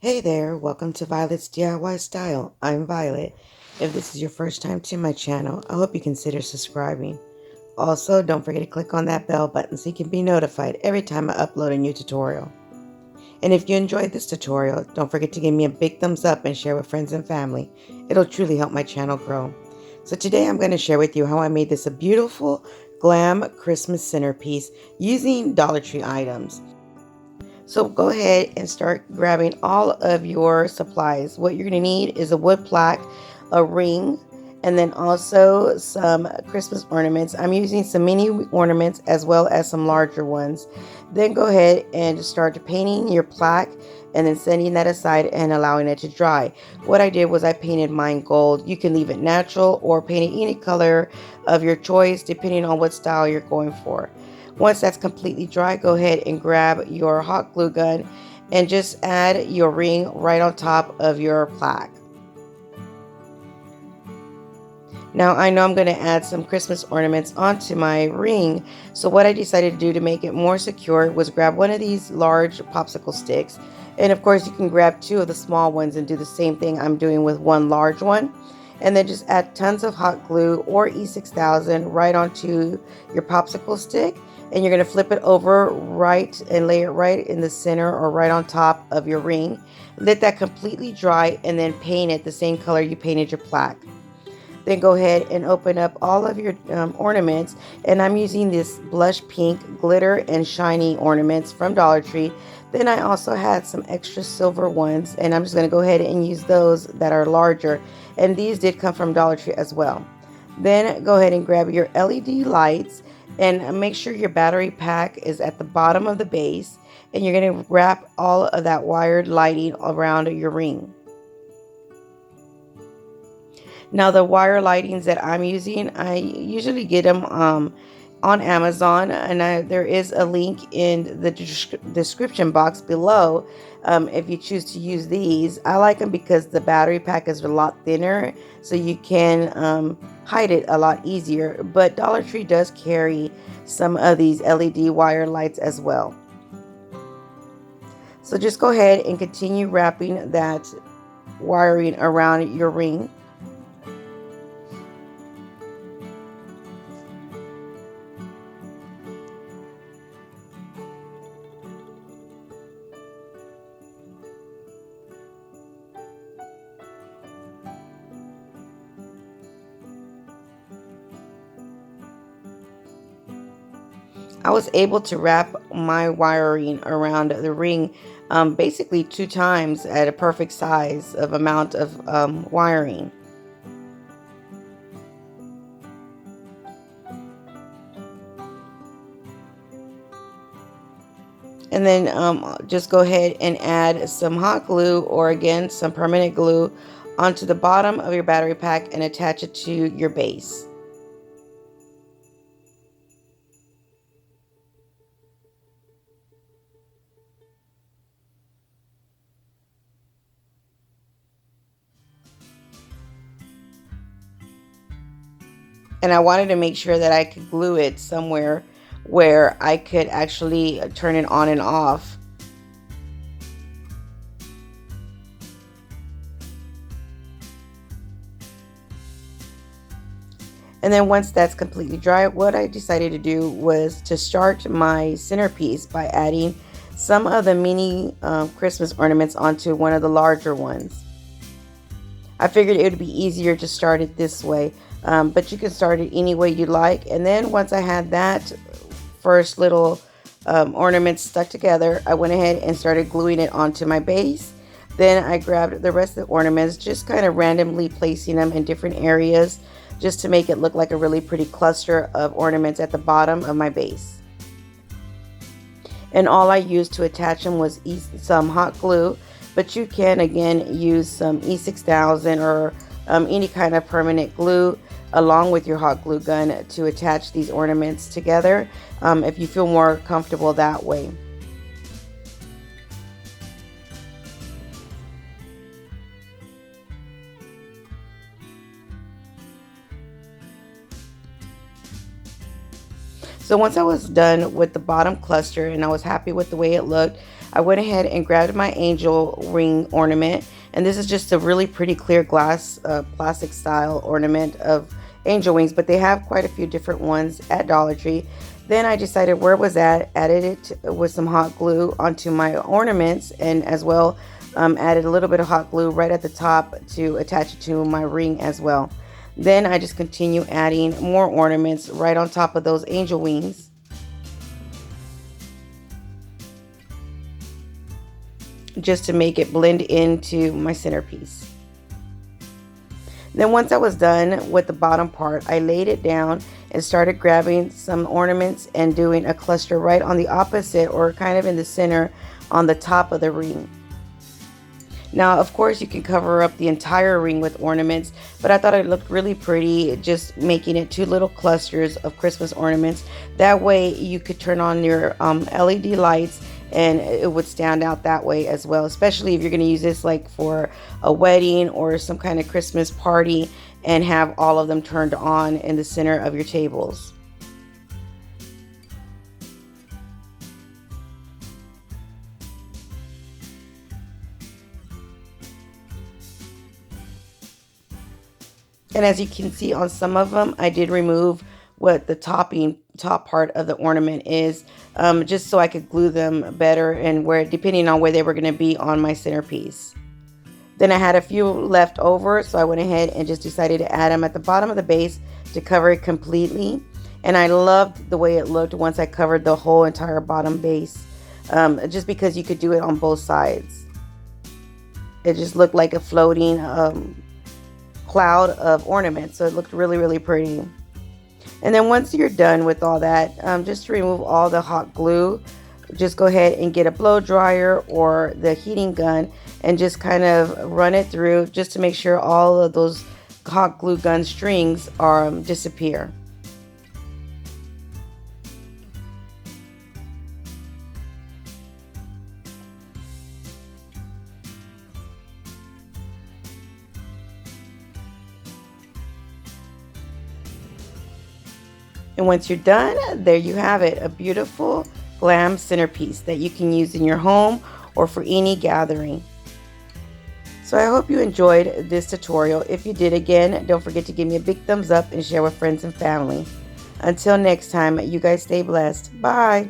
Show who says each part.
Speaker 1: Hey there, welcome to Violet's DIY Style. I'm Violet. If this is your first time to my channel, I hope you consider subscribing. Also, don't forget to click on that bell button so you can be notified every time I upload a new tutorial. And if you enjoyed this tutorial, don't forget to give me a big thumbs up and share with friends and family. It'll truly help my channel grow. So today I'm going to share with you how I made this a beautiful Glam Christmas centerpiece using Dollar Tree items. So go ahead and start grabbing all of your supplies. What you're going to need is a wood plaque, a ring, and then also some Christmas ornaments. I'm using some mini ornaments as well as some larger ones. Then go ahead and start painting your plaque and then setting that aside and allowing it to dry. What I did was I painted mine gold. You can leave it natural or paint it any color of your choice depending on what style you're going for. Once that's completely dry, go ahead and grab your hot glue gun and just add your ring right on top of your plaque. Now I know I'm going to add some Christmas ornaments onto my ring, so what I decided to do to make it more secure was grab one of these large popsicle sticks, and of course you can grab two of the small ones and do the same thing I'm doing with one large one, and then just add tons of hot glue or E6000 right onto your popsicle stick, and you're going to flip it over right and lay it right in the center or right on top of your ring. Let that completely dry and then paint it the same color you painted your plaque. Then go ahead and open up all of your ornaments, and I'm using this blush pink glitter and shiny ornaments from Dollar Tree. Then I also had some extra silver ones, and I'm just going to go ahead and use those that are larger, and these did come from Dollar Tree as well. Then go ahead and grab your LED lights and make sure your battery pack is at the bottom of the base, and you're going to wrap all of that wired lighting around your ring. Now the wire lightings that I'm using, I usually get them on Amazon, and there is a link in the description box below if you choose to use these. I like them because the battery pack is a lot thinner, so you can hide it a lot easier, but Dollar Tree does carry some of these LED wire lights as well. So just go ahead and continue wrapping that wiring around your ring. I was able to wrap my wiring around the ring basically 2 times at a perfect size of amount of wiring. And then just go ahead and add some hot glue, or again some permanent glue, onto the bottom of your battery pack and attach it to your base. And I wanted to make sure that I could glue it somewhere where I could actually turn it on and off. And then once that's completely dry, what I decided to do was to start my centerpiece by adding some of the mini Christmas ornaments onto one of the larger ones. I figured it would be easier to start it this way, but you can start it any way you like. And then once I had that first little ornament stuck together, I went ahead and started gluing it onto my base. Then I grabbed the rest of the ornaments, just kind of randomly placing them in different areas, just to make it look like a really pretty cluster of ornaments at the bottom of my base. And all I used to attach them was some hot glue, but you can again use some E6000 or any kind of permanent glue along with your hot glue gun to attach these ornaments together if you feel more comfortable that way. So once I was done with the bottom cluster and I was happy with the way it looked, I went ahead and grabbed my angel ring ornament, and this is just a really pretty clear glass plastic style ornament of angel wings, but they have quite a few different ones at Dollar Tree. Then I decided where it was at, added it with some hot glue onto my ornaments, and as well added a little bit of hot glue right at the top to attach it to my ring as well. Then I just continue adding more ornaments right on top of those angel wings. Just to make it blend into my centerpiece. Then once I was done with the bottom part, I laid it down and started grabbing some ornaments and doing a cluster right on the opposite, or kind of in the center on the top of the ring. Now, of course, you can cover up the entire ring with ornaments, but I thought it looked really pretty just making it two little clusters of Christmas ornaments. That way you could turn on your LED lights and it would stand out that way as well, especially if you're going to use this like for a wedding or some kind of Christmas party and have all of them turned on in the center of your tables. And as you can see on some of them, I did remove what the top part of the ornament is, just so I could glue them better and where, depending on where they were going to be on my centerpiece. Then I had a few left over, so I went ahead and just decided to add them at the bottom of the base to cover it completely. And I loved the way it looked once I covered the whole entire bottom base, just because you could do it on both sides. It just looked like a floating cloud of ornaments, so it looked really, really pretty. And then once you're done with all that, just to remove all the hot glue, just go ahead and get a blow dryer or the heating gun and just kind of run it through just to make sure all of those hot glue gun strings are disappear. And once you're done, there you have it, a beautiful glam centerpiece that you can use in your home or for any gathering. So I hope you enjoyed this tutorial. If you did, again, don't forget to give me a big thumbs up and share with friends and family. Until next time, you guys stay blessed. Bye.